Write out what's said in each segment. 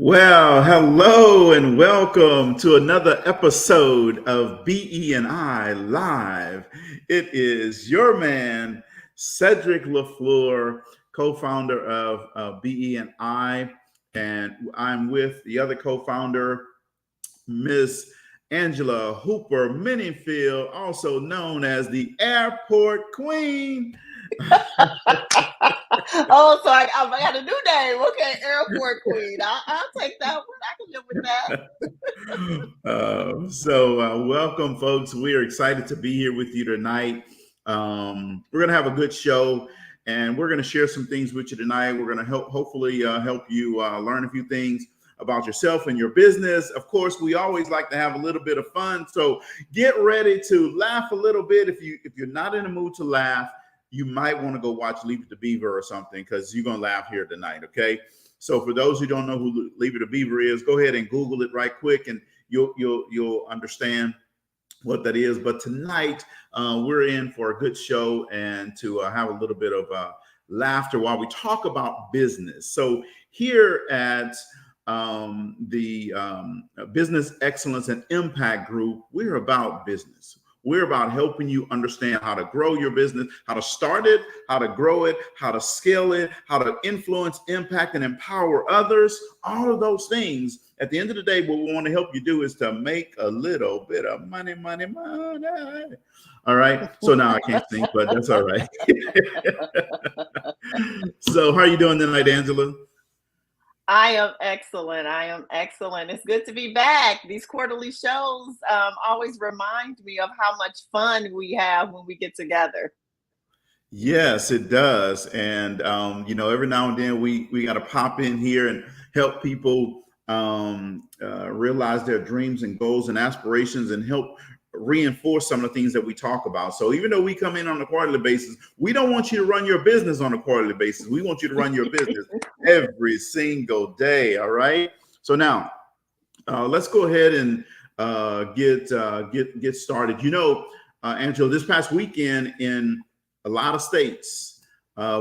Well, hello and welcome to another episode of BE&I Live. It is your man, Cedrick LaFleur, co-founder of BE&I, and I'm with the other co-founder, Miss Angela Hooper Minifield, also known as the Airport Queen. Oh, so I got a new name. Okay, Airport Queen. I'll take that one. I can live with that. Welcome, folks. We are excited to be here with you tonight. We're going to have a good show, and we're going to share some things with you tonight. We're going to hopefully help you learn a few things about yourself and your business. Of course, we always like to have a little bit of fun, so get ready to laugh a little bit. If you're not in the mood to laugh, you might want to go watch Leave It to Beaver or something, because you're going to laugh here tonight, okay? So for those who don't know who Leave It to Beaver is, go ahead and Google it right quick, and you'll understand what that is. But tonight, we're in for a good show and to have a little bit of laughter while we talk about business. So here at the Business Excellence and Impact Group, we're about business. We're about helping you understand how to grow your business, how to start it, how to grow it, how to scale it, how to influence, impact, and empower others. All of those things. At the end of the day, what we want to help you do is to make a little bit of money. All right. So now I can't sing, but that's all right. So how are you doing tonight, Angela? I am excellent. I am excellent. It's good to be back. These quarterly shows always remind me of how much fun we have when we get together. Yes, it does. And, every now and then we got to pop in here and help people realize their dreams and goals and aspirations and help reinforce some of the things that we talk about. So even though we come in on a quarterly basis, we don't want you to run your business on a quarterly basis. We want you to run your business every single day. All right. So now let's go ahead and get started. Angela, this past weekend in a lot of states,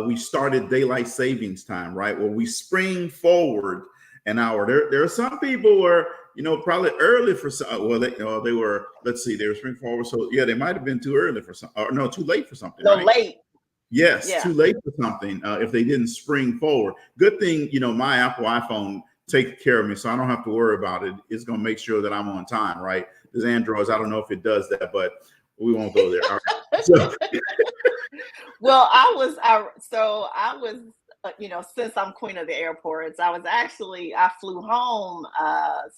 we started daylight savings time, right? Well, we spring forward an hour. There are some people where, probably early for some. Well, they were. Let's see, they were spring forward. So yeah, they might have been too early for some, or no, too late for something. No, right? late. Yes, Yeah. too late for something. If they didn't spring forward, good thing my Apple iPhone takes care of me, so I don't have to worry about it. It's gonna make sure that I'm on time, right? There's Androids. I don't know if it does that, but we won't go there. All right. So. Well, I was, since I'm queen of the airports, I flew home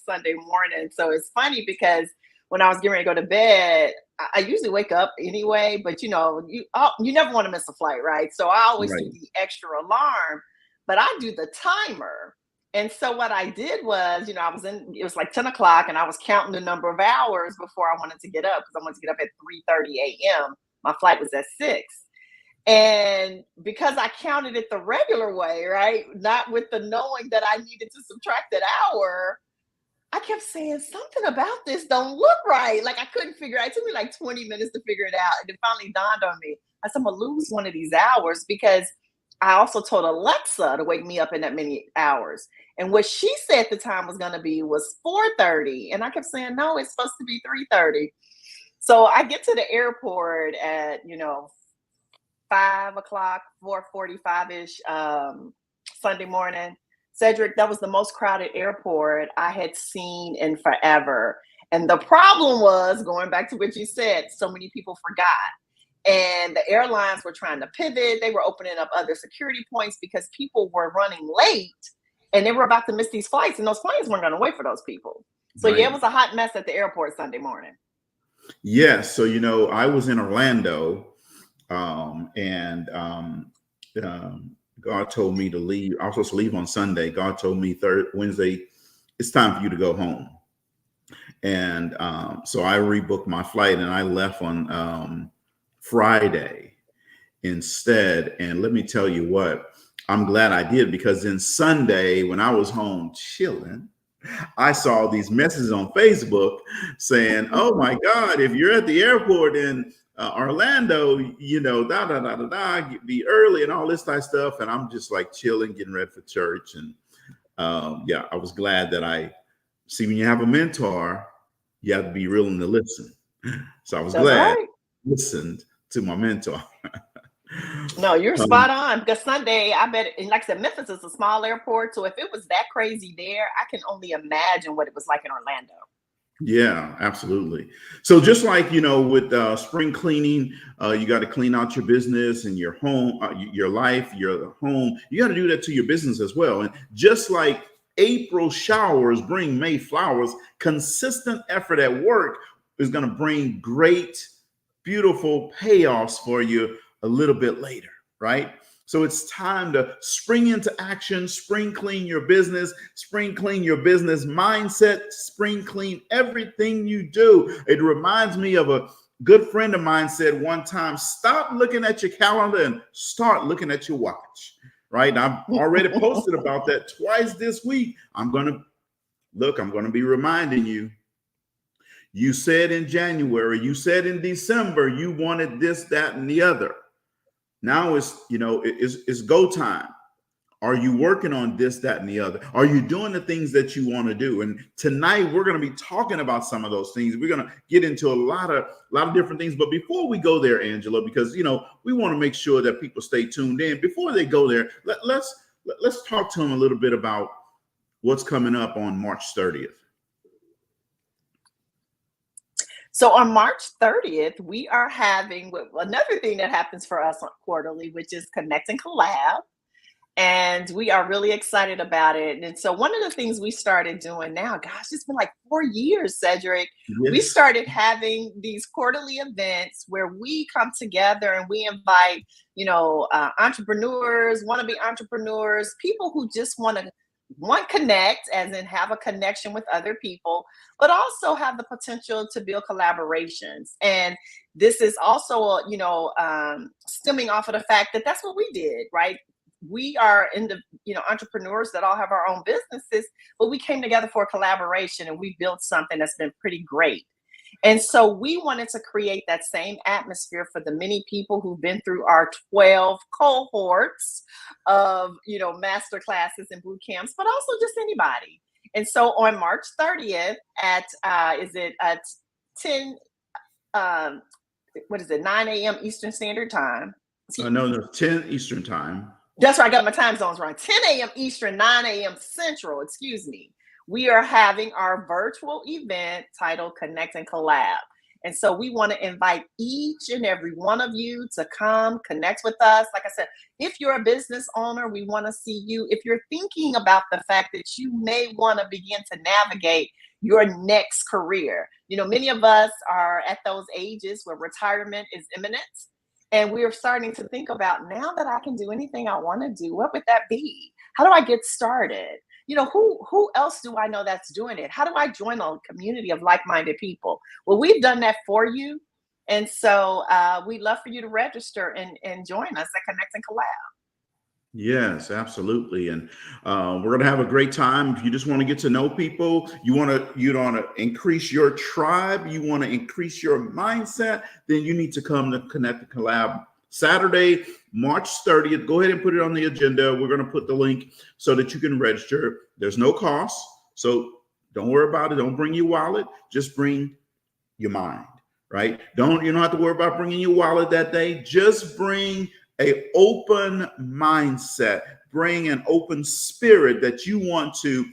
Sunday morning. So it's funny because when I was getting ready to go to bed, I usually wake up anyway, but you never want to miss a flight, right? So I always Right. do the extra alarm, but I do the timer. And so what I did was, it was like 10 o'clock and I was counting the number of hours before I wanted to get up, because I wanted to get up at 3:30 a.m. My flight was at 6. And because I counted it the regular way, right? Not with the knowing that I needed to subtract that hour, I kept saying something about this don't look right. Like I couldn't figure it out. It took me like 20 minutes to figure it out. And it finally dawned on me. I said, I'm gonna lose one of these hours, because I also told Alexa to wake me up in that many hours. And what she said the time was gonna be was 4:30. And I kept saying, no, it's supposed to be 3:30. So I get to the airport at 5 o'clock, 4:45-ish Sunday morning. Cedrick, that was the most crowded airport I had seen in forever. And the problem was, going back to what you said, so many people forgot. And the airlines were trying to pivot. They were opening up other security points because people were running late and they were about to miss these flights. And those planes weren't going to wait for those people. So Right. yeah, it was a hot mess at the airport Sunday morning. Yes. So, I was in Orlando, and God told me to leave. I was supposed to leave on Sunday. God told me Wednesday, it's time for you to go home. And so I rebooked my flight and I left on Friday instead. And let me tell you what, I'm glad I did, because then Sunday, when I was home chilling, I saw these messages on Facebook saying, "Oh my God, if you're at the airport in Orlando, be early," and all this type of stuff. And I'm just like chilling, getting ready for church, and yeah, I was glad that I see when you have a mentor, you have to be willing to listen. So I was That's glad I right. listened to my mentor. No, you're Um, spot on. Because Sunday, I bet, and like I said, Memphis is a small airport. So if it was that crazy there, I can only imagine what it was like in Orlando. Yeah, absolutely. So just like with spring cleaning, you got to clean out your business and your home, your life, your home. You got to do that to your business as well. And just like April showers bring May flowers, consistent effort at work is going to bring great, beautiful payoffs for you a little bit later, right? So it's time to spring into action, spring clean your business, spring clean your business mindset, spring clean everything you do. It reminds me of a good friend of mine said one time, stop looking at your calendar and start looking at your watch, right? I've already posted about that twice this week. I'm going to be reminding you. You said in January, you said in December, you wanted this, that, and the other. Now it's go time. Are you working on this, that, and the other? Are you doing the things that you want to do? And tonight we're going to be talking about some of those things. We're going to get into a lot of different things. But before we go there, Angela, because we want to make sure that people stay tuned in. Before they go there, let's talk to them a little bit about what's coming up on March 30th. So on March 30th, we are having another thing that happens for us quarterly, which is Connect and Collab. And we are really excited about it. And so one of the things we started doing now, gosh, it's been like 4 years, Cedrick. We Yes. started having these quarterly events where we come together and we invite, entrepreneurs, wannabe entrepreneurs, people who just want to connect, as in have a connection with other people, but also have the potential to build collaborations. And this is also, stemming off of the fact that that's what we did, right? We are entrepreneurs that all have our own businesses, but we came together for a collaboration and we built something that's been pretty great. And so we wanted to create that same atmosphere for the many people who've been through our 12 cohorts of, master classes and boot camps, but also just anybody. And so on March 30th at, is it at 10, 9 a.m. Eastern Standard Time? No, 10 Eastern time. That's right. I got my time zones wrong. 10 a.m. Eastern, 9 a.m. Central, excuse me. We are having our virtual event titled Connect and Collab. And so we want to invite each and every one of you to come connect with us. Like I said, if you're a business owner, we want to see you. If you're thinking about the fact that you may want to begin to navigate your next career, many of us are at those ages where retirement is imminent. And we're starting to think about, now that I can do anything I want to do, what would that be? How do I get started? Who else do I know that's doing it? How do I join a community of like-minded people? Well, we've done that for you. And so we'd love for you to register and join us at Connect and Collab. Yes, absolutely. And we're going to have a great time. If you just want to get to know people, you want to increase your tribe, you want to increase your mindset, then you need to come to Connect and Collab Saturday, March 30th. Go ahead and put it on the agenda. We're going to put the link so that you can register. There's no cost. So don't worry about it. Don't bring your wallet. Just bring your mind, right? You don't have to worry about bringing your wallet that day. Just bring a open mindset, bring an open spirit that you want to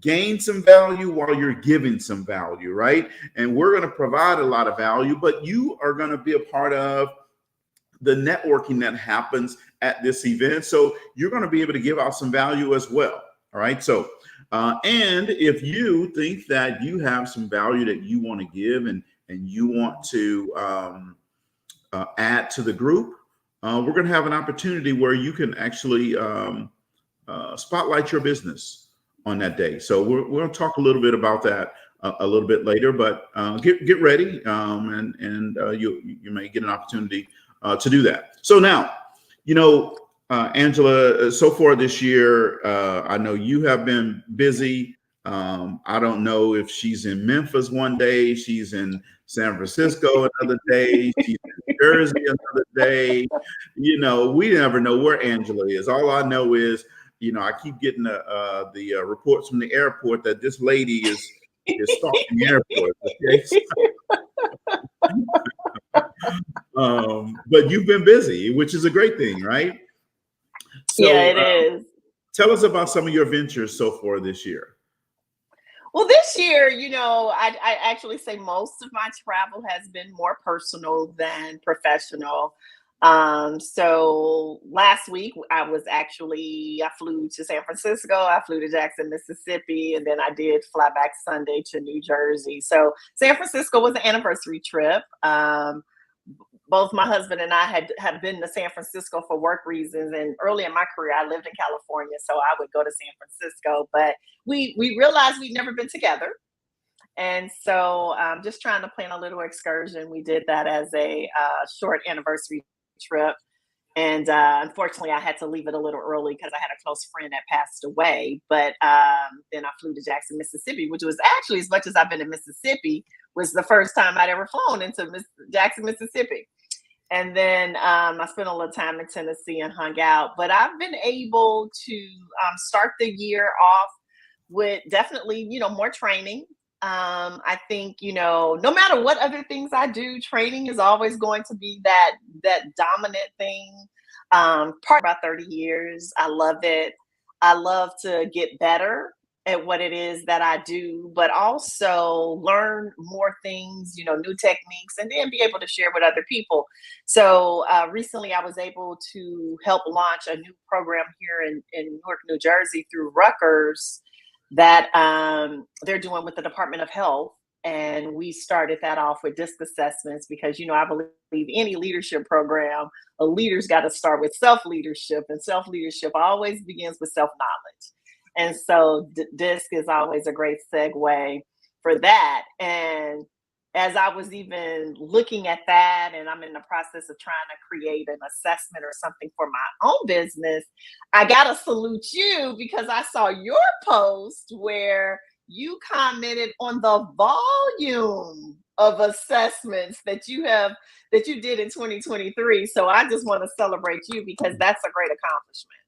gain some value while you're giving some value, right? And we're going to provide a lot of value, but you are going to be a part of the networking that happens at this event. So you're going to be able to give out some value as well. All right. So, and if you think that you have some value that you want to give and you want to add to the group, we're going to have an opportunity where you can actually spotlight your business on that day. So we're going to talk a little bit about that a little bit later, but get ready, and you may get an opportunity to do that. So now, Angela, so far this year, I know you have been busy. I don't know if she's in Memphis one day, she's in San Francisco another day, she's in Jersey another day. We never know where Angela is. All I know is I keep getting the reports from the airport that this lady is stalking the airport. Okay? But you've been busy, which is a great thing, right? Yeah, So it is. tell us about some of your ventures so far this year. Well, this year, I actually say most of my travel has been more personal than professional. So last week I flew to San Francisco, I flew to Jackson, Mississippi, and then I did fly back Sunday to New Jersey. So San Francisco was an anniversary trip. Both my husband and I had been to San Francisco for work reasons. And early in my career, I lived in California, so I would go to San Francisco. But we realized we'd never been together, and so just trying to plan a little excursion. We did that as a short anniversary trip. And unfortunately, I had to leave it a little early because I had a close friend that passed away. But then I flew to Jackson, Mississippi, which was actually, as much as I've been in Mississippi, was the first time I'd ever flown into Jackson, Mississippi. And then I spent a little time in Tennessee and hung out. But I've been able to start the year off with definitely, more training. I think, no matter what other things I do, training is always going to be that dominant thing. Part about 30 years. I love it. I love to get better at what it is that I do, but also learn more things, new techniques, and then be able to share with other people. So recently I was able to help launch a new program here in Newark, New Jersey through Rutgers that they're doing with the Department of Health. And we started that off with DISC assessments because, I believe any leadership program, a leader's got to start with self-leadership, and self-leadership always begins with self-knowledge. And so DISC is always a great segue for that. And as I was even looking at that, and I'm in the process of trying to create an assessment or something for my own business, I got to salute you because I saw your post where you commented on the volume of assessments that you did in 2023. So I just want to celebrate you because that's a great accomplishment.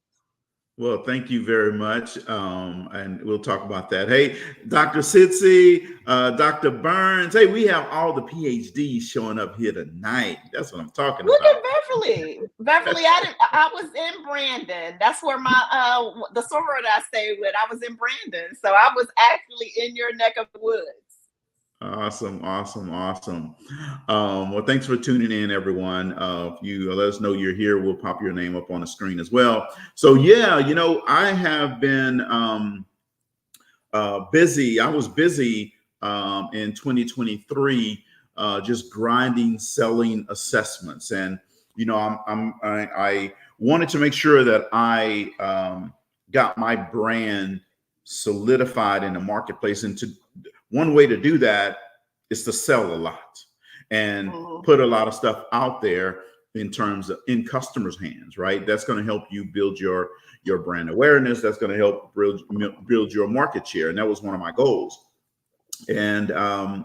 Well, thank you very much. And we'll talk about that. Hey, Dr. Sitsi, Dr. Burns. Hey, we have all the PhDs showing up here tonight. That's what I'm talking Look about. at Beverly. Beverly, I was in Brandon. That's where my the sorority I stayed with. I was in Brandon. So I was actually in your neck of the woods. Awesome. Well, thanks for tuning in, everyone. If you let us know you're here, we'll pop your name up on the screen as well. So yeah, I have been busy. I was busy in 2023, just grinding, selling assessments, and I wanted to make sure that I got my brand solidified in the marketplace, and one way to do that is to sell a lot and put a lot of stuff out there in terms of in customers' hands, right? That's going to help you build your brand awareness. That's going to help build your market share. And that was one of my goals. And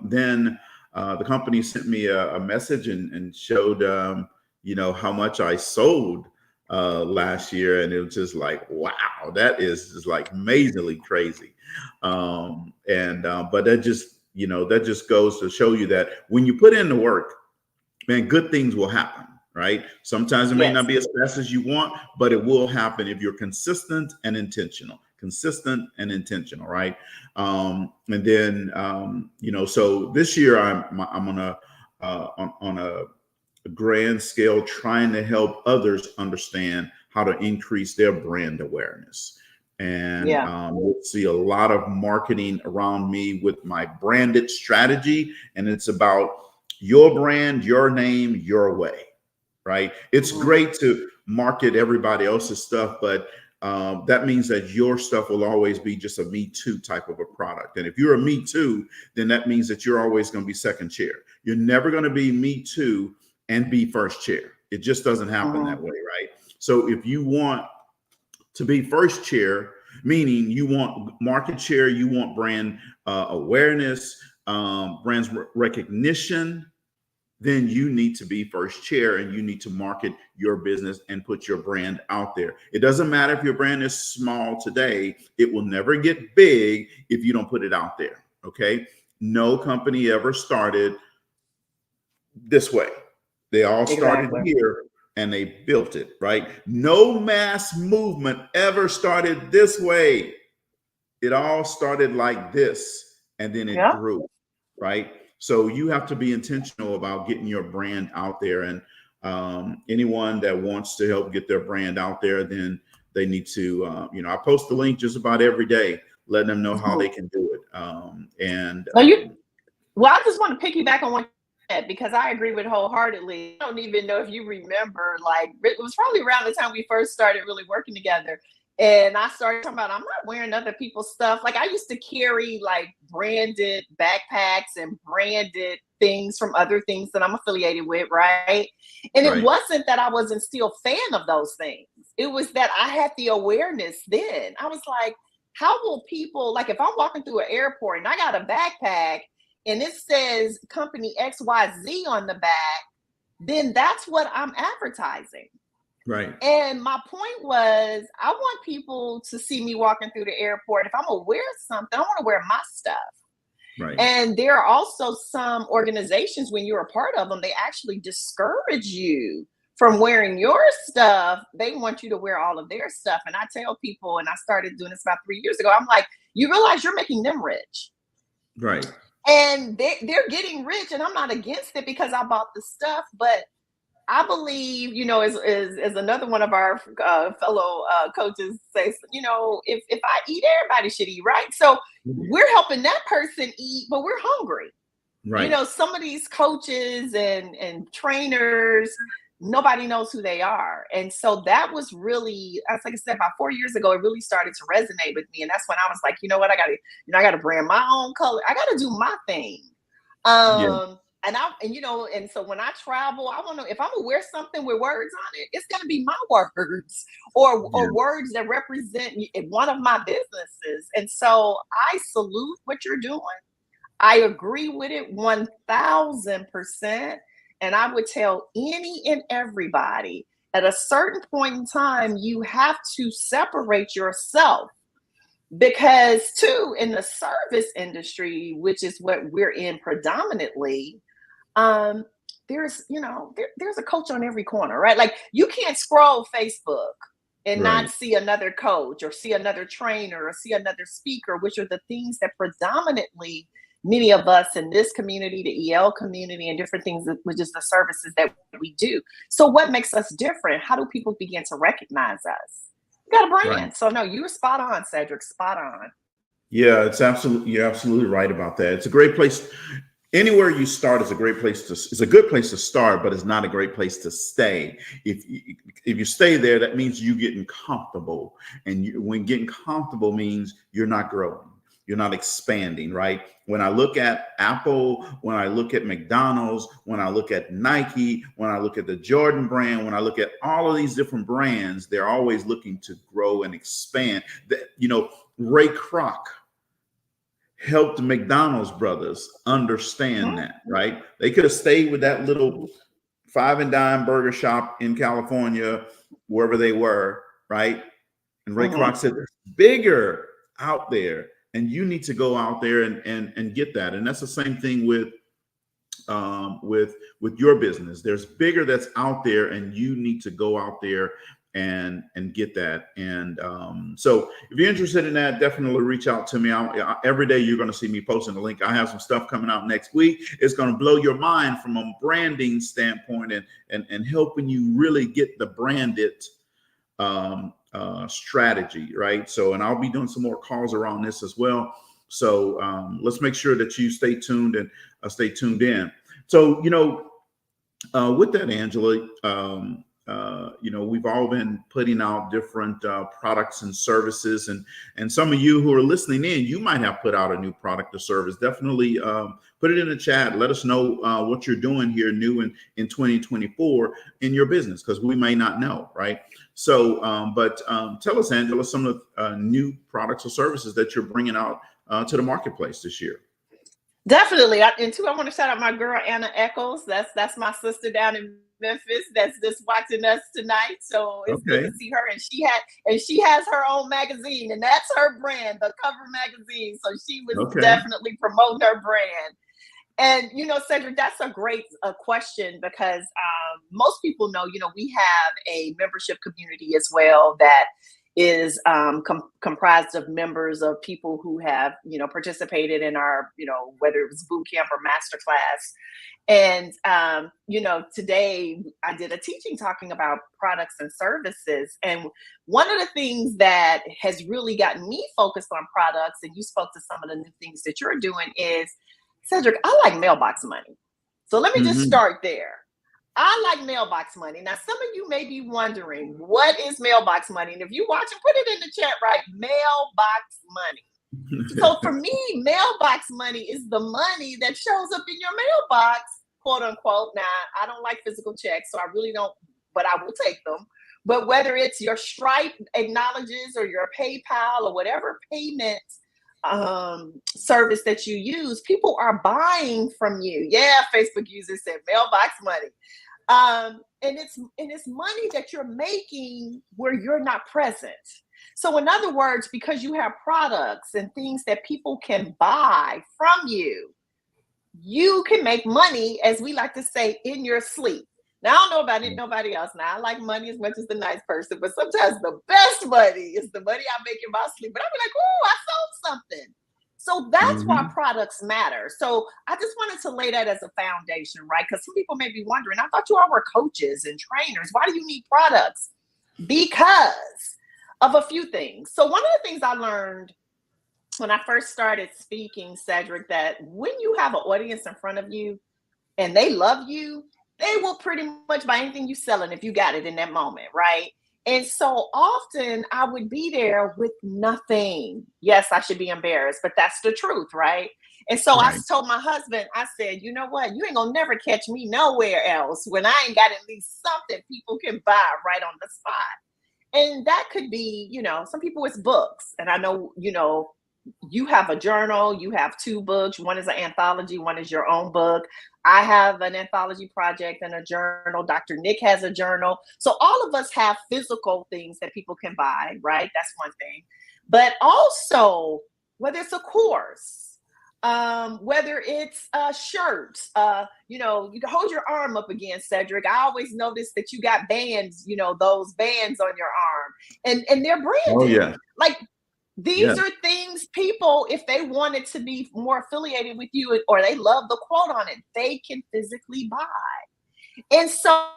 then the company sent me a message and showed, how much I sold last year. And it was just like, wow, that is just like amazingly crazy. But that just goes to show you that when you put in the work, man, good things will happen, right? Sometimes it may not be as fast as you want, but it will happen if you're consistent and intentional, right? And then, so this year I'm on a grand scale trying to help others understand how to increase their brand awareness. And we'll see a lot of marketing around me with my branded strategy. And it's about your brand, your name, your way, right? It's great to market everybody else's stuff, but that means that your stuff will always be just a Me Too type of a product. And if you're a Me Too, then that means that you're always going to be second chair. You're never going to be Me Too and be first chair. It just doesn't happen that way, right? So if you want to be first chair, meaning you want market share, you want brand awareness, brand recognition, then you need to be first chair and you need to market your business and put your brand out there. It doesn't matter if your brand is small today, it will never get big if you don't put it out there. Okay. No company ever started this way. They all started here and they built it, right? No mass movement ever started this way. It all started like this and then it grew, right? So you have to be intentional about getting your brand out there. And anyone that wants to help get their brand out there, then they need to, I post the link just about every day, letting them know how they can do it. Well, I just want to piggyback on what you said, because I agree with wholeheartedly. I don't even know if you remember, like, it was probably around the time we first started really working together. And I started talking about, I'm not wearing other people's stuff. Like, I used to carry like branded backpacks and branded things from other things that I'm affiliated with, right? And it wasn't that I wasn't still a fan of those things. It was that I had the awareness then. I was like, how will people, like, if I'm walking through an airport and I got a backpack and it says company XYZ on the back, then that's what I'm advertising. Right. And my point was, I want people to see me walking through the airport. If I'm gonna wear something, I want to wear my stuff. Right. And there are also some organizations, when you're a part of them, they actually discourage you from wearing your stuff. They want you to wear all of their stuff. And I tell people, and I started doing this about 3 years ago, I'm like, you realize you're making them rich. Right. And they're getting rich, and I'm not against it because I bought the stuff, but I believe, as another one of our fellow coaches says, if I eat, everybody should eat, right? So we're helping that person eat, but we're hungry. Right. Some of these coaches and trainers, nobody knows who they are. And so that was really, like I said, about 4 years ago, it really started to resonate with me. And that's when I was like, you know what, I got to brand my own color. I got to do my thing. And so when I travel, I want to, if I'm gonna wear something with words on it, it's gonna be my words or words that represent one of my businesses. And so I salute what you're doing. I agree with it 1000%. And I would tell any and everybody, at a certain point in time, you have to separate yourself. Because too, in the service industry, which is what we're in predominantly, there's a coach on every corner, right? Like, you can't scroll Facebook and not see another coach or see another trainer or see another speaker, which are the things that predominantly many of us in this community, the EL community, and different things, which is the services that we do. So what makes us different? How do people begin to recognize us? We got a brand. Right. So no, you were spot on, Cedrick, spot on. Yeah, you're absolutely right about that. It's a great place. Anywhere you start is a great place it's a good place to start, but it's not a great place to stay. If you stay there, that means you getting comfortable. And when getting comfortable means you're not growing. You're not expanding, right? When I look at Apple, when I look at McDonald's, when I look at Nike, when I look at the Jordan brand, when I look at all of these different brands, they're always looking to grow and expand. Ray Kroc helped the McDonald's brothers understand that, right? They could have stayed with that little 5 and dime burger shop in California, wherever they were, right? And Ray Kroc said, there's bigger out there. And you need to go out there and get that. And that's the same thing with your business. There's bigger that's out there, and you need to go out there and get that. And so if you're interested in that, definitely reach out to me. Every day you're going to see me posting a link. I have some stuff coming out next week. It's going to blow your mind from a branding standpoint and helping you really get the branded strategy, right? So, and I'll be doing some more calls around this as well. So let's make sure that you stay tuned and stay tuned in. So, with that, Angela, we've all been putting out different products and services, and some of you who are listening in, you might have put out a new product or service. Definitely put it in the chat. Let us know what you're doing here new in 2024 in your business, because we may not know, right? So, but tell us, Angela, some of the new products or services that you're bringing out to the marketplace this year. Definitely. And two, I want to shout out my girl Anna Eccles. That's my sister down in Memphis that's just watching us tonight. So it's good Okay. to see her. And she has her own magazine, and that's her brand, the Cover Magazine. So she was Okay. definitely promoting her brand. And Cedric, that's a great question because most people know, we have a membership community as well that is comprised of members of people who have, participated in our, whether it was boot camp or master class. And today I did a teaching talking about products and services. And one of the things that has really gotten me focused on products, and you spoke to some of the new things that you're doing, is Cedric, I like mailbox money. So let me just Hmm. start there. I like mailbox money. Now, some of you may be wondering, what is mailbox money? And if you watch and put it in the chat, right? Mailbox money. So for me, mailbox money is the money that shows up in your mailbox, quote unquote. Now, I don't like physical checks, so I really don't, but I will take them. But whether it's your Stripe acknowledges or your PayPal or whatever payment service that you use, people are buying from you. Yeah, Facebook users said mailbox money. And it's money that you're making where you're not present. So in other words, because you have products and things that people can buy from you, you can make money, as we like to say, in your sleep. Now, I don't know about nobody else. Now, I like money as much as the nice person, but sometimes the best money is the money I make in my sleep. But I'll be like, oh, I sold something. So that's why Hmm. products matter. So I just wanted to lay that as a foundation, right? Because some people may be wondering, I thought you all were coaches and trainers. Why do you need products? Because of a few things. So one of the things I learned when I first started speaking, Cedric, that when you have an audience in front of you and they love you, they will pretty much buy anything you selling if you got it in that moment, right? And so often I would be there with nothing. Yes, I should be embarrassed, but that's the truth, right? And so I Right. told my husband, I said, you know what? You ain't gonna never catch me nowhere else when I ain't got at least something people can buy right on the spot. And that could be, some people it's books. And I know, you have a journal, you have two books. One is an anthology, one is your own book. I have an anthology project and a journal. Dr. Nick has a journal. So all of us have physical things that people can buy, right? That's one thing. But also, whether it's a course, whether it's a shirt, you can hold your arm up again, Cedric. I always notice that you got bands, those bands on your arm, and they're Oh branded. yeah. Like these Yeah. are things people, if they wanted to be more affiliated with you or they love the quote on it, they can physically buy. And so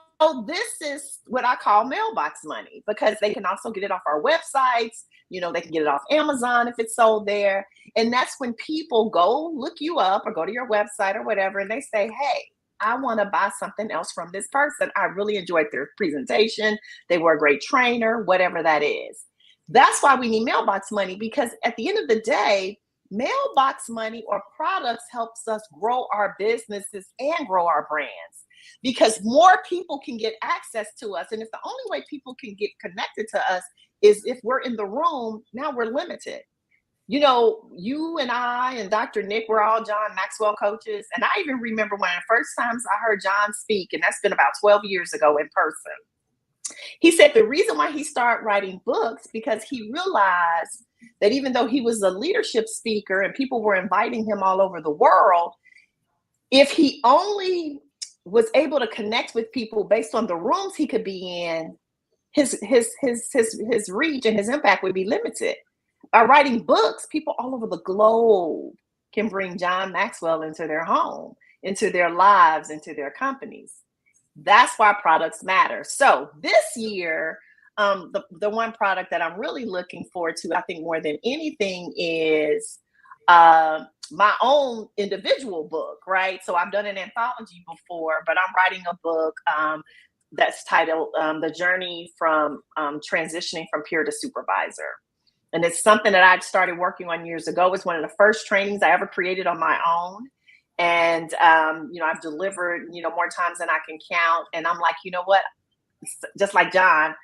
this is what I call mailbox money because they can also get it off our websites. They can get it off Amazon if it's sold there. And that's when people go look you up or go to your website or whatever, and they say, hey, I want to buy something else from this person. I really enjoyed their presentation. They were a great trainer, whatever that is. That's why we need mailbox money, because at the end of the day, mailbox money or products helps us grow our businesses and grow our brands because more people can get access to us. And if the only way people can get connected to us is if we're in the room, now we're limited. You and I and Dr. Nick, we're all John Maxwell coaches. And I even remember one of the first times I heard John speak, and that's been about 12 years ago in person. He said the reason why he started writing books because he realized that even though he was a leadership speaker and people were inviting him all over the world, if he only was able to connect with people based on the rooms he could be in, his reach and his impact would be limited. By writing books, people all over the globe can bring John Maxwell into their home, into their lives, into their companies. That's why products matter. So this year, the one product that I'm really looking forward to, I think more than anything, is my own individual book, right? So I've done an anthology before, but I'm writing a book that's titled The Journey from Transitioning from Peer to Supervisor. And it's something that I started working on years ago. It's one of the first trainings I ever created on my own. And, I've delivered, more times than I can count. And I'm like, you know what? Just like John,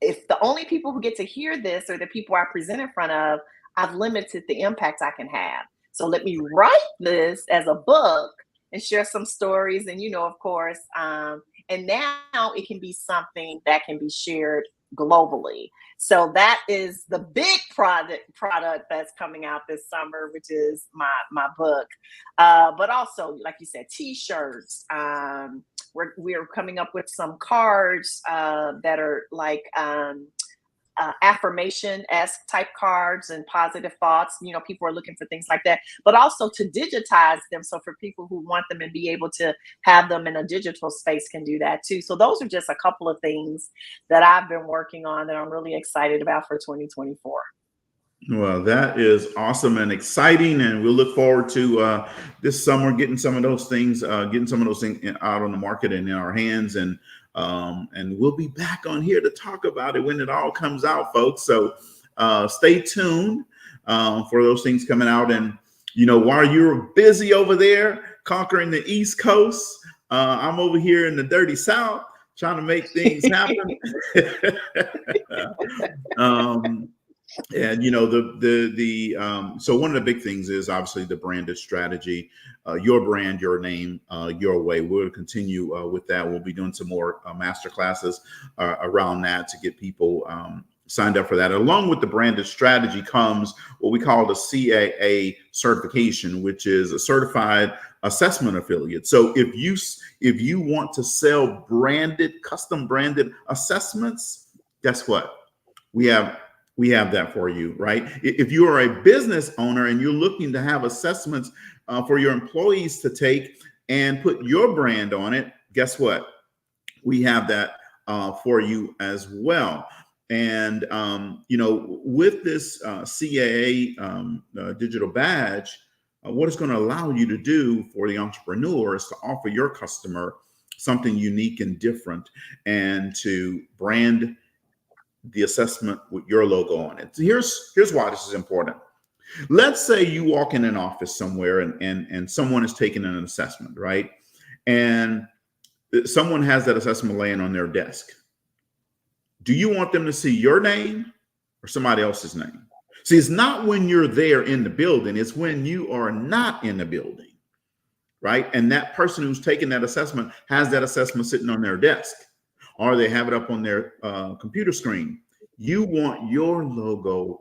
if the only people who get to hear this are the people I present in front of, I've limited the impact I can have. So let me write this as a book and share some stories. And, of course, and now it can be something that can be shared globally. So that is the big product that's coming out this summer, which is my book. But also, like you said, T-shirts. We're coming up with some cards that are like affirmation-esque type cards and positive thoughts. People are looking for things like that, but also to digitize them. So for people who want them and be able to have them in a digital space can do that too. So those are just a couple of things that I've been working on that I'm really excited about for 2024. Well, that is awesome and exciting, and we'll look forward to this summer getting some of those things, out on the market and in our hands, and we'll be back on here to talk about it when it all comes out, folks. So stay tuned for those things coming out, and while you're busy over there conquering the East Coast, I'm over here in the dirty South trying to make things happen. And so one of the big things is obviously the branded strategy, your brand, your name, your way. We'll continue with that. We'll be doing some more master classes around that to get people signed up for that. Along with the branded strategy comes what we call the CAA certification, which is a certified assessment affiliate. So if you want to sell custom branded assessments, guess what? We have that for you, right? If you are a business owner and you're looking to have assessments for your employees to take and put your brand on it, guess what? We have that for you as well. And, with this CAA digital badge, what it's going to allow you to do for the entrepreneur is to offer your customer something unique and different, and to brand the assessment with your logo on it. So here's why this is important. Let's say you walk in an office somewhere and someone is taking an assessment, right? And someone has that assessment laying on their desk. Do you want them to see your name or somebody else's name? See, it's not when you're there in the building, it's when you are not in the building, right? And that person who's taking that assessment has that assessment sitting on their desk, or they have it up on their computer screen. You want your logo,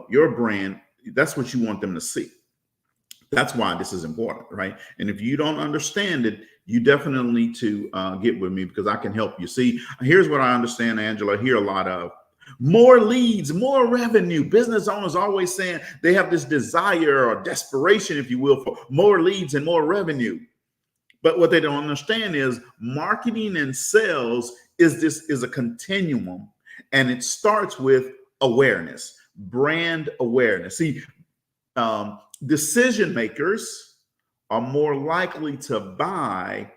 your brand. That's what you want them to see. That's why this is important, right? And if you don't understand it, you definitely need to get with me, because I can help you. See, here's what I understand, Angela. I hear a lot of more leads, more revenue. Business owners always saying they have this desire or desperation, if you will, for more leads and more revenue. But what they don't understand is marketing and sales is a continuum, and it starts with awareness, brand awareness. See, decision makers are more likely to buy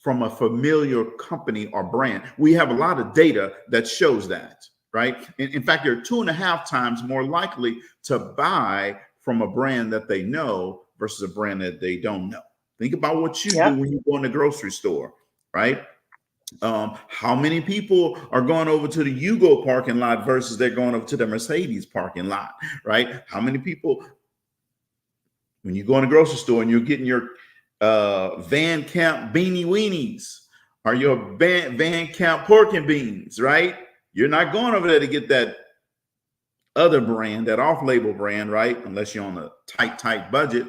from a familiar company or brand. We have a lot of data that shows that, right? In fact, they're 2.5 times more likely to buy from a brand that they know versus a brand that they don't know. Think about what you do when you go in the grocery store, right? How many people are going over to the Yugo parking lot versus they're going over to the Mercedes parking lot, right? How many people, when you go in the grocery store and you're getting your Van Camp beanie weenies or your Van Camp pork and beans, right? You're not going over there to get that other brand, that off-label brand, right? Unless you're on a tight budget.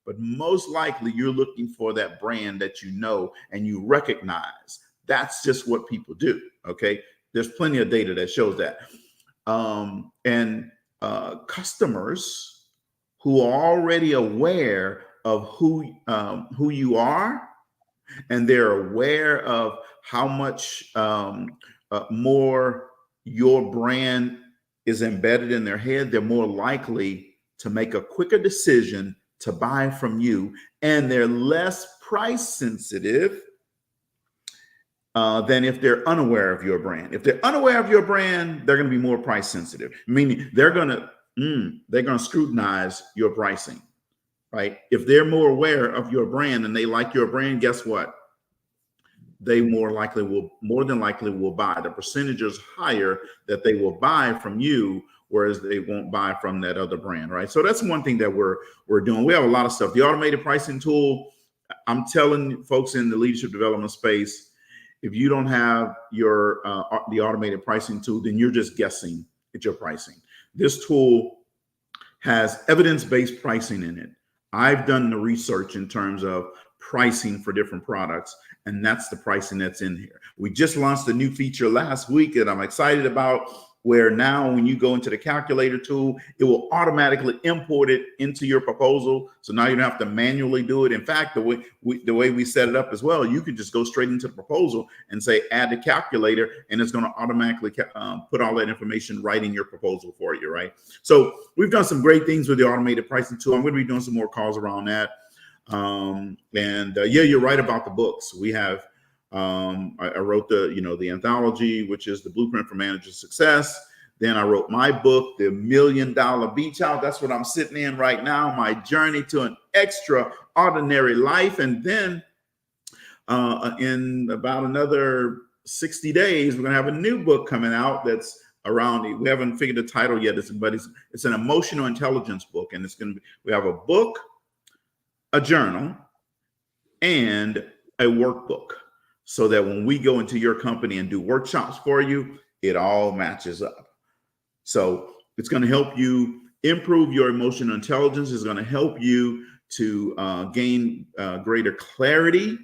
But most likely you're looking for that brand that you know and you recognize. That's just what people do, okay? There's plenty of data that shows that. Customers who are already aware of who you are, and they're aware of how much more your brand is embedded in their head, they're more likely to make a quicker decision to buy from you, and they're less price sensitive than if they're unaware of your brand. If they're unaware of your brand, they're going to be more price sensitive, meaning they're going to scrutinize your pricing, right? If they're more aware of your brand and they like your brand, guess what? They more than likely will buy. The percentage is higher that they will buy from you whereas they won't buy from that other brand, right? So that's one thing that we're doing. We have a lot of stuff. The automated pricing tool, I'm telling folks in the leadership development space, if you don't have your the automated pricing tool, then you're just guessing at your pricing. This tool has evidence-based pricing in it. I've done the research in terms of pricing for different products, and that's the pricing that's in here. We just launched a new feature last week that I'm excited about, where now when you go into the calculator tool, it will automatically import it into your proposal. So now you don't have to manually do it. In fact, the way we set it up as well, you could just go straight into the proposal and say, add the calculator, and it's going to automatically put all that information right in your proposal for you, right? So we've done some great things with the automated pricing tool. I'm going to be doing some more calls around that. Yeah, you're right about the books. We have, I wrote the anthology, which is the Blueprint for Manager Success. Then I wrote my book, The $1 Million Beach House. That's what I'm sitting in right now, my journey to an extraordinary life. And then in about another 60 days, we're going to have a new book coming out that's around, we haven't figured the title yet, but it's an emotional intelligence book. And it's going to be, we have a book, a journal, and a workbook, so that when we go into your company and do workshops for you, it all matches up. So it's going to help you improve your emotional intelligence. It's going to help you to gain greater clarity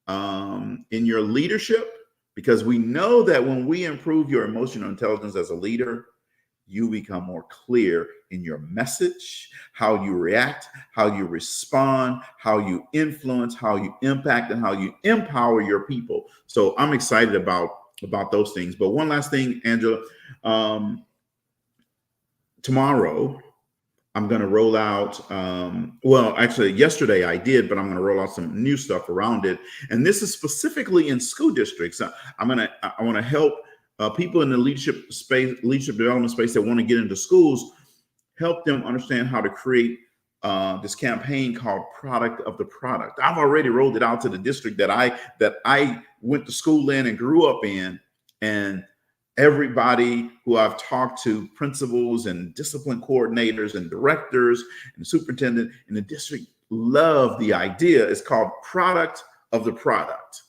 in your leadership, because we know that when we improve your emotional intelligence as a leader, you become more clear in your message, how you react, how you respond, how you influence, how you impact, and how you empower your people. So I'm excited about those things. But one last thing, Angela, tomorrow I'm going to roll out, well, actually yesterday I did, but I'm going to roll out some new stuff around it. And this is specifically in school districts. I want to help people in the leadership development space that want to get into schools, help them understand how to create this campaign called Product of the Product. I've already rolled it out to the district that I went to school in and grew up in, and everybody who I've talked to, principals and discipline coordinators and directors and superintendent in the district, love the idea. It's called Product of the Product.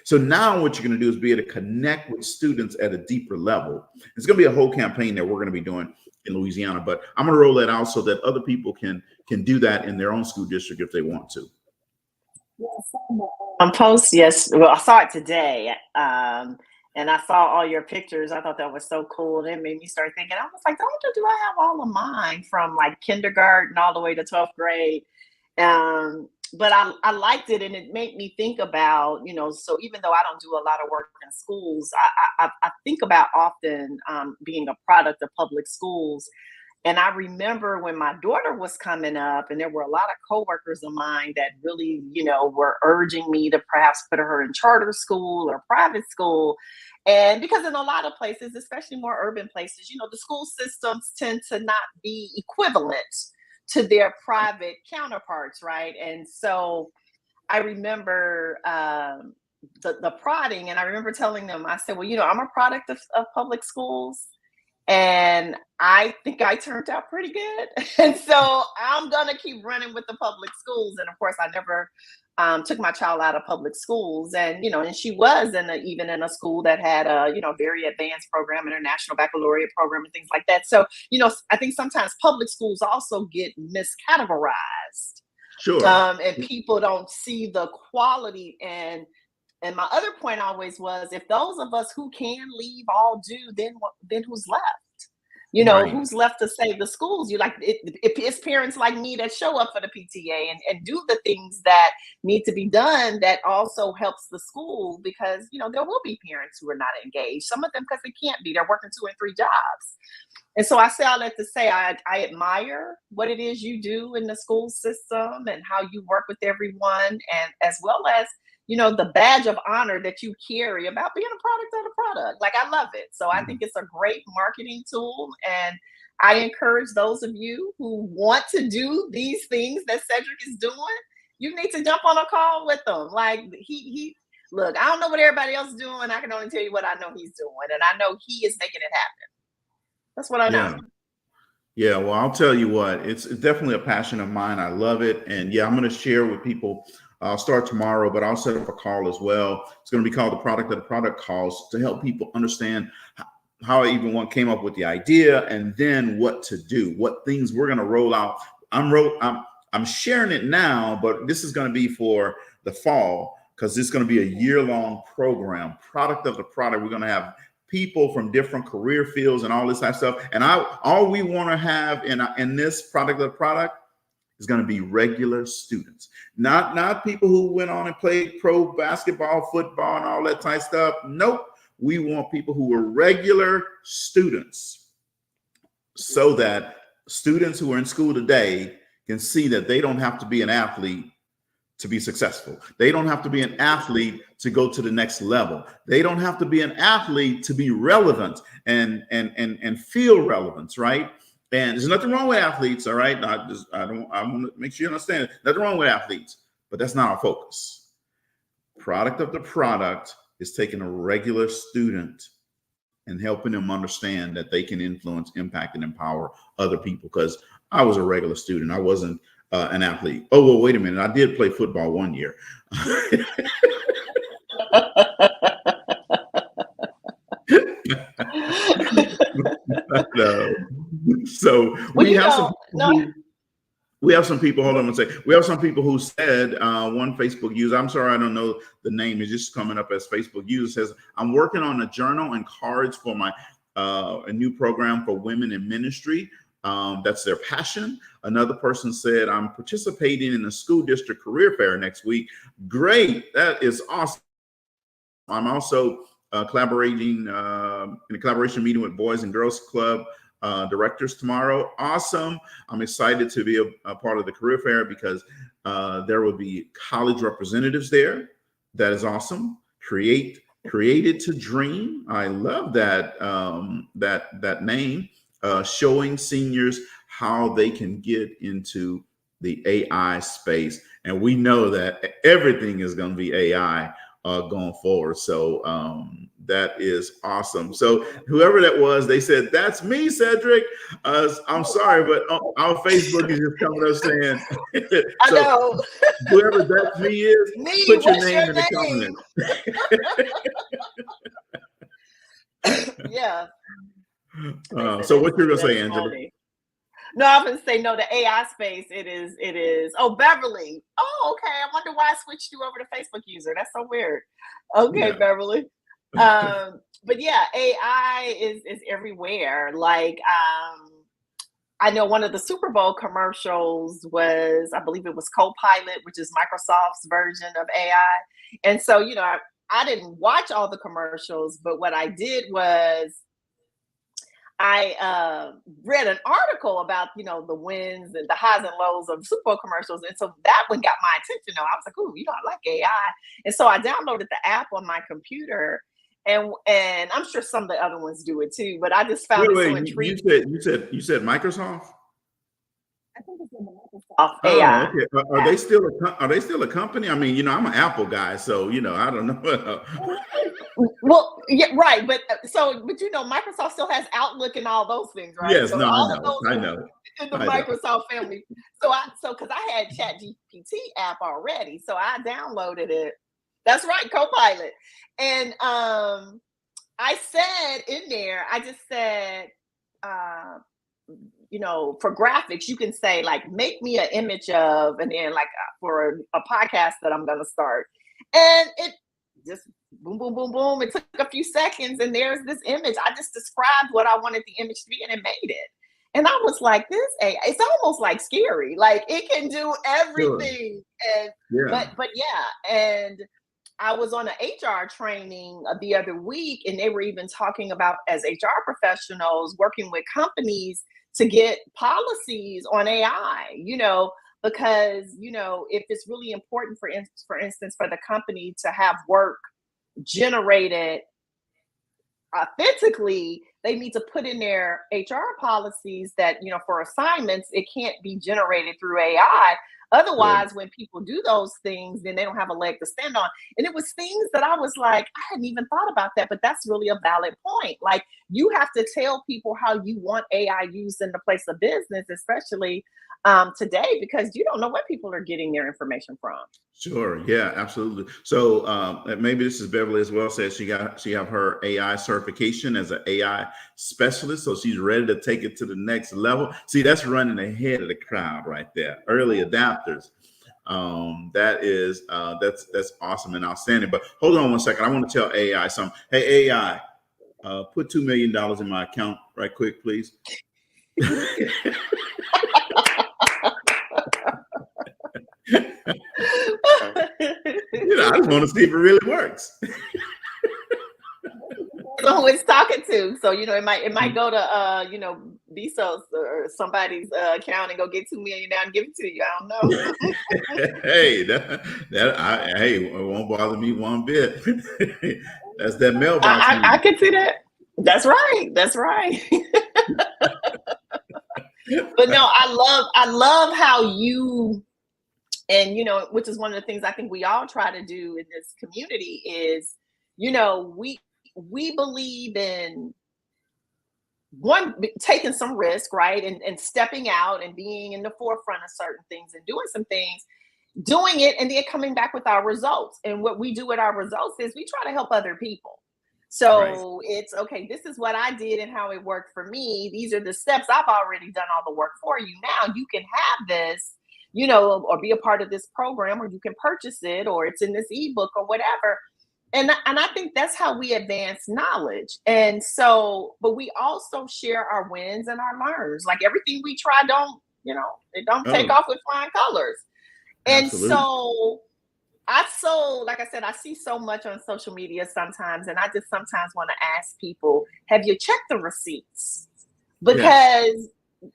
So now what you're going to do is be able to connect with students at a deeper level. It's going to be a whole campaign that we're going to be doing in Louisiana, but I'm going to roll that out so that other people can do that in their own school district if they want to. Post, yes. Well, I saw it today, and I saw all your pictures. I thought that was so cool. And it made me start thinking. I was like, do I have all of mine from like kindergarten all the way to 12th grade? But I liked it, and it made me think about, so even though I don't do a lot of work in schools, I think about often being a product of public schools. And I remember when my daughter was coming up, and there were a lot of coworkers of mine that really, were urging me to perhaps put her in charter school or private school. And because in a lot of places, especially more urban places, the school systems tend to not be equivalent to their private counterparts, right? And so I remember the prodding, and I remember telling them, I said, well, I'm a product of public schools, and I think I turned out pretty good. And so I'm gonna keep running with the public schools. And of course, I never took my child out of public schools, and and she was even in a school that had a very advanced program, international baccalaureate program, and things like that. So I think sometimes public schools also get miscategorized. Sure. And people don't see the quality. And my other point always was, if those of us who can leave all do, then who's left? Right. Who's left to save the schools? It's parents like me that show up for the PTA and do the things that need to be done, that also helps the school, because there will be parents who are not engaged. Some of them because they can't be. They're working 2 and 3 jobs. And so I say all that to say, I admire what it is you do in the school system and how you work with everyone, and as well as the badge of honor that you carry about being a product of the product. Like, I love it. So I think it's a great marketing tool. And I encourage those of you who want to do these things that Cedrick is doing, you need to jump on a call with them. Like, he look, I don't know what everybody else is doing. I can only tell you what I know he's doing. And I know he is making it happen. That's what I know. Yeah. Yeah, well, I'll tell you what, it's definitely a passion of mine. I love it. And yeah, I'm going to share with people. I'll start tomorrow, but I'll set up a call as well. It's going to be called the Product of the Product Calls to help people understand how I even came up with the idea and then what to do, what things we're going to roll out. I'm sharing it now, but this is going to be for the fall because it's going to be a year-long program. Product of the Product. We're going to have people from different career fields and all this type of stuff. And all we want to have in this Product of the Product is going to be regular students, not people who went on and played pro basketball, football, and all that type of stuff. Nope. We want people who are regular students so that students who are in school today can see that they don't have to be an athlete to be successful. They don't have to be an athlete to go to the next level. They don't have to be an athlete to be relevant and feel relevance, right? And there's nothing wrong with athletes, all right? I want to make sure you understand it. Nothing wrong with athletes, but that's not our focus. Product of the Product is taking a regular student and helping them understand that they can influence, impact, and empower other people. Because I was a regular student. I wasn't an athlete. Oh, well, wait a minute. I did play football one year. So we have some people. Hold on a second. We have some people who said, one Facebook user, I'm sorry, I don't know the name, it's just coming up as Facebook user, says, I'm working on a journal and cards for my a new program for women in ministry. That's their passion. Another person said, I'm participating in the school district career fair next week. Great. That is awesome. I'm also collaborating in a collaboration meeting with Boys and Girls Club directors tomorrow. Awesome. I'm excited to be a part of the career fair because there will be college representatives there. That is awesome. Created to Dream. I love that that name. Showing seniors how they can get into the AI space. And we know that everything is going to be AI going forward. So that is awesome. So whoever that was, they said, that's me, Cedric. I'm sorry, but our Facebook is just coming up saying, I know. Whoever that me is, put your name in the comments. Yeah. So what you're gonna say, Angela? No, I was gonna say no. The AI space, it is. Oh, Beverly. Oh, okay. I wonder why I switched you over to Facebook user. That's so weird. Okay, yeah. Beverly. But yeah, AI is everywhere. Like, I know one of the Super Bowl commercials was, I believe it was Copilot, which is Microsoft's version of AI. And so, you know, I didn't watch all the commercials, but what I did was I read an article about, you know, the wins and the highs and lows of Super Bowl commercials. And so that one got my attention. I was like, oh, you know, I like AI. And so I downloaded the app on my computer. And I'm sure some of the other ones do it too, but I just found it so intriguing. You said Microsoft? I think it's in the Microsoft AI. Okay. Are they still a company? I mean, you know, I'm an Apple guy, so you know, I don't know. Well, yeah, right, but you know, Microsoft still has Outlook and all those things, right? Yes, so no, all I know. In the Microsoft family. So because I had ChatGPT app already, so I downloaded it. That's right, Copilot. And I said in there, I just said, you know, for graphics, you can say like, make me an image of, and then like for a podcast that I'm going to start. And it just boom, boom, boom, boom. It took a few seconds and there's this image. I just described what I wanted the image to be and it made it. And I was like, this AI, it's almost like scary. Like it can do everything. Sure. And but yeah. And I was on an HR training the other week, and they were even talking about, as HR professionals, working with companies to get policies on AI, you know, because, you know, if it's really important, for instance, for the company to have work generated authentically, they need to put in their HR policies that, you know, for assignments, it can't be generated through AI Otherwise, when people do those things, then they don't have a leg to stand on. And it was things that I was like, I hadn't even thought about that, but that's really a valid point. Like, you have to tell people how you want AI used in the place of business, especially today, because you don't know where people are getting their information from. Sure. Yeah, absolutely. So maybe this is Beverly as well. Says she have her AI certification as an AI specialist, so she's ready to take it to the next level. See, that's running ahead of the crowd right there. Early adapters. That's awesome and outstanding. But hold on one second. I want to tell AI something. Hey AI, put $2 million in my account right quick, please. I just want to see if it really works. So who it's talking to? So it might go to Bezos or somebody's account and go get 2 million down and give it to you. I don't know. Hey, it won't bother me one bit. That's that mailbox. I can see that. That's right. That's right. But no, I love how you. And, which is one of the things I think we all try to do in this community is, we believe in taking some risk, right? And stepping out and being in the forefront of certain things and doing some things, doing it, and then coming back with our results. And what we do with our results is we try to help other people. So It's okay. This is what I did and how it worked for me. These are the steps. I've already done all the work for you. Now you can have this, or be a part of this program, or you can purchase it, or it's in this ebook or whatever. And I think that's how we advance knowledge. And so, but we also share our wins and our learns. Like, everything we try it don't take off with flying colors. Absolutely. And so, like I said, I see so much on social media sometimes, and I just sometimes want to ask people, have you checked the receipts? Because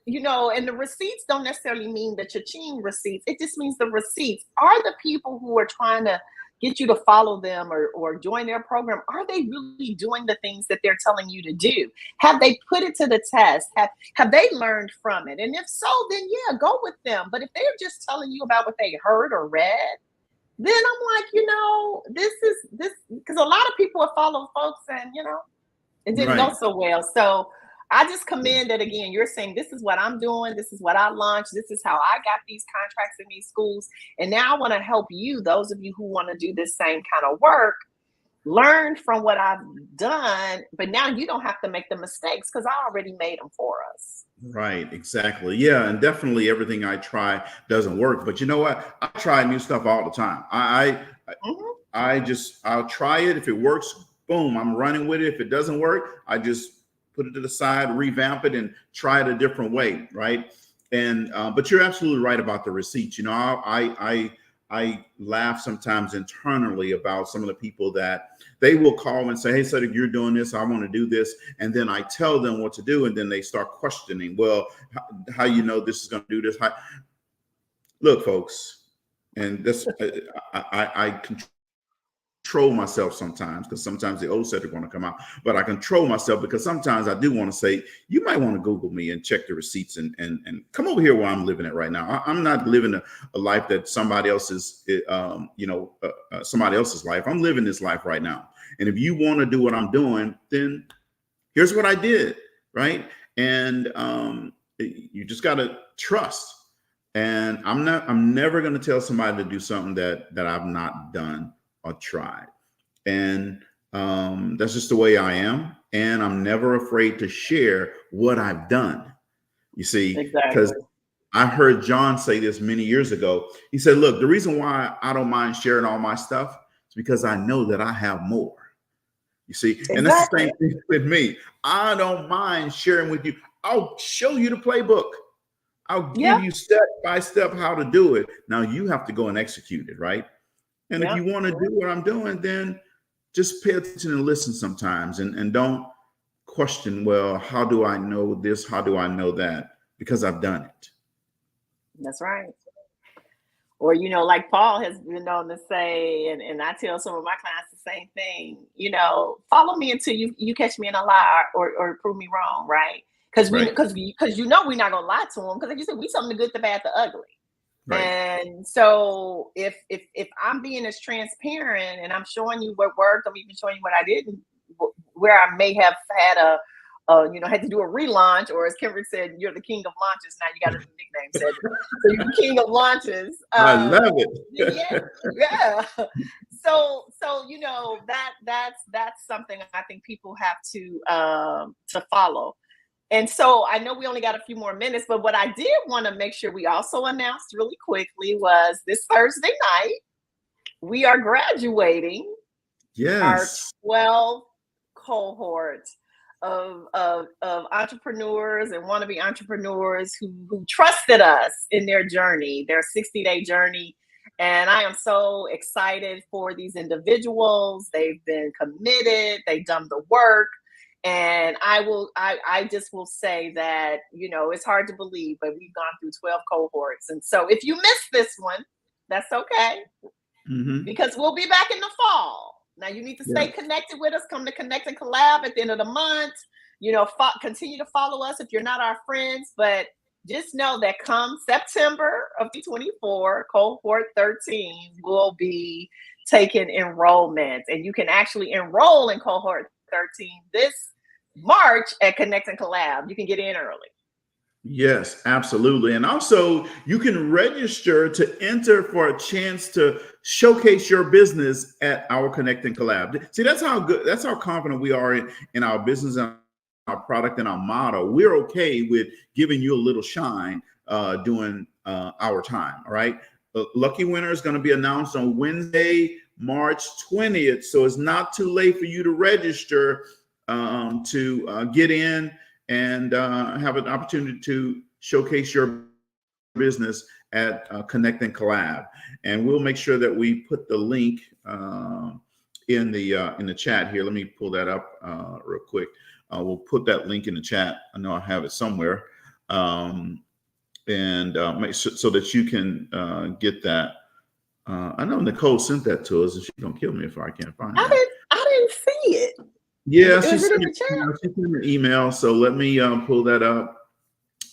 and the receipts don't necessarily mean the cha-ching receipts. It just means the receipts are the people who are trying to get you to follow them or join their program. Are they really doing the things that they're telling you to do? Have they put it to the test? Have they learned from it? And if so, then yeah, go with them. But if they're just telling you about what they heard or read, then I'm like, this because a lot of people have followed folks and, it didn't go so well. So I just commend that, again, you're saying, this is what I'm doing. This is what I launched. This is how I got these contracts in these schools. And now I want to help you, those of you who want to do this same kind of work, learn from what I've done. But now you don't have to make the mistakes because I already made them for us. Right. Exactly. Yeah. And definitely everything I try doesn't work. But you know what? I try new stuff all the time. I'll try it. If it works, boom, I'm running with it. If it doesn't work, I just put it to the side, revamp it, and try it a different way, right? And but you're absolutely right about the receipts. I laugh sometimes internally about some of the people that they will call and say, "Hey, Cedrick, you're doing this. I want to do this," and then I tell them what to do, and then they start questioning. Well, how this is going to do this? Look, folks, and this I control myself sometimes, because sometimes the old Cedrick want to come out, but I control myself because sometimes I do want to say, you might want to Google me and check the receipts and come over here where I'm living at right now. I'm not living a life that somebody else's, somebody else's life. I'm living this life right now. And if you want to do what I'm doing, then here's what I did, right? And you just got to trust. And I'm never going to tell somebody to do something that I've not done or tried. And that's just the way I am. And I'm never afraid to share what I've done. You see, because I heard John say this many years ago. He said, look, the reason why I don't mind sharing all my stuff is because I know that I have more. You see, and that's the same thing with me. I don't mind sharing with you. I'll show you the playbook. I'll give you step by step how to do it. Now you have to go and execute it, right? And if you want to do what I'm doing, then just pay attention and listen sometimes, and don't question, well, how do I know this? How do I know that? Because I've done it. That's right. Or, like Paul has been known to say, and I tell some of my clients the same thing, follow me until you catch me in a lie or prove me wrong, right? Because we're not going to lie to them, because like you said, we something the good, the bad, the ugly. Right. And so if I'm being as transparent and I'm showing you what worked, I'm even showing you what I didn't, where I may have had had to do a relaunch, or as Kendrick said, you're the king of launches. Now you got a new nickname, Cedrick. So you're the king of launches. I love Yeah, it. yeah. So that's something I think people have to follow. And so I know we only got a few more minutes, but what I did want to make sure we also announced really quickly was this Thursday night, we are graduating our Yes. 12 cohorts of entrepreneurs and wannabe entrepreneurs who trusted us in their journey, their 60-day journey. And I am so excited for these individuals. They've been committed, they've done the work. And I just will say that, it's hard to believe, but we've gone through 12 cohorts. And so if you missed this one, that's okay, because we'll be back in the fall. Now you need to stay connected with us. Come to Connect and Collab at the end of the month. Continue to follow us if you're not our friends, but just know that come September of 2024, cohort 13 will be taking enrollment, and you can actually enroll in cohort 13 this March at Connect and Collab. You can get in early. Yes, absolutely. And also you can register to enter for a chance to showcase your business at our Connect and Collab. See, that's how confident we are in our business and our product and our model. We're okay with giving you a little shine during our time. All right. The lucky winner is going to be announced on Wednesday, March 20th. So it's not too late for you to register to get in and have an opportunity to showcase your business at Connect and Collab. And we'll make sure that we put the link in the chat here. Let me pull that up real quick. We'll put that link in the chat. I know I have it somewhere, and make sure so that you can get that. I know Nicole sent that to us, and she's gonna kill me if I can't find it. I didn't see it. Yeah, Is it in the chat? she sent an email. So let me pull that up.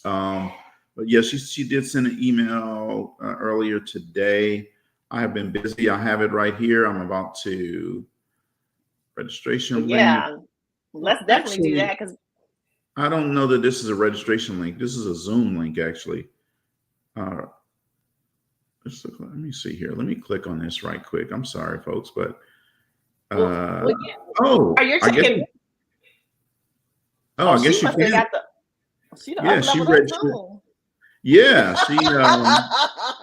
But yeah, she did send an email earlier today. I have been busy. I have it right here. I'm about to registration link. Let's definitely do that, because I don't know that this is a registration link. This is a Zoom link, actually. Let me see here. Let me click on this right quick. I'm sorry, folks, but are you checking? I guess you can. She registered. Yeah, she.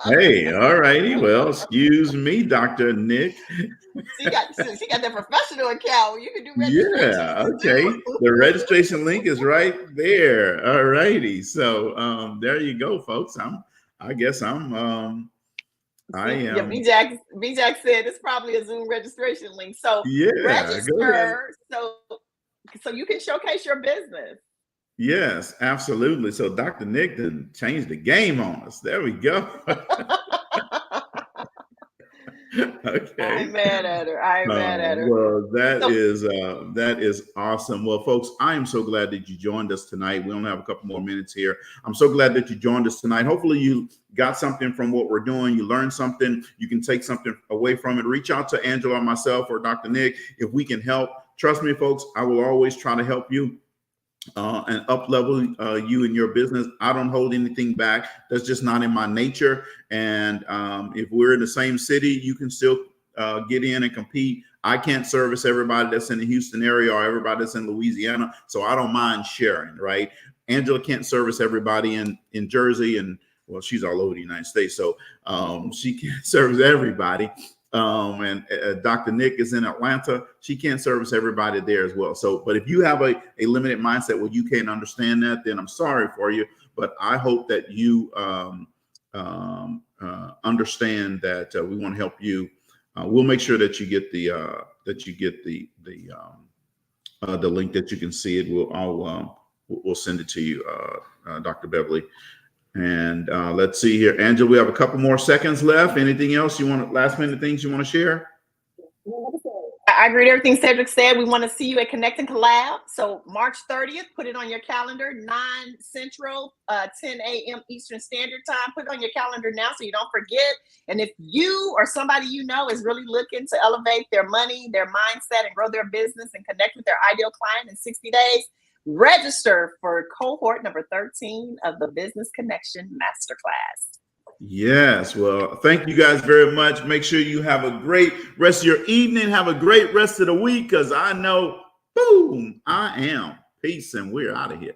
Hey, all righty. Well, excuse me, Dr. Nick. She got that professional account. You can do registration. Yeah. Okay. The registration link is right there. All righty. So there you go, folks. I am. Yeah, B-Jack said it's probably a Zoom registration link. So register so you can showcase your business. Yes, absolutely. So Dr. Nick didn't change the game on us. There we go. Okay. I'm mad at her. Well, that is awesome. Well, folks, I am so glad that you joined us tonight. We only have a couple more minutes here. I'm so glad that you joined us tonight. Hopefully you got something from what we're doing. You learned something. You can take something away from it. Reach out to Angela or myself or Dr. Nick if we can help. Trust me, folks, I will always try to help you and up-level you in your business. I don't hold anything back. That's just not in my nature. And if we're in the same city, you can still get in and compete. I can't service everybody that's in the Houston area or everybody that's in Louisiana, so I don't mind sharing, right? Angela can't service everybody in Jersey, and well, she's all over the United States, so she can't service everybody. And Dr. Nick is in Atlanta. She can't service everybody there as well. So, but if you have a limited mindset where you can't understand that, then I'm sorry for you. But I hope that you understand that we want to help you. We'll make sure that you get the link that you can see it. We'll send it to you, Dr. Beverly. And let's see here, Angela, we have a couple more seconds left. Anything else you want, last minute things you want to share? I agree with everything Cedrick said. We want to see you at Connect and Collab. So March 30th, put it on your calendar, 9 Central, 10 a.m. Eastern Standard Time. Put it on your calendar now so you don't forget. And if you or somebody you know is really looking to elevate their money, their mindset, and grow their business and connect with their ideal client in 60 days, register for cohort number 13 of the Business Connection Masterclass. Yes. Well, thank you guys very much. Make sure you have a great rest of your evening. Have a great rest of the week, because I know, boom, I am. Peace, and we're out of here.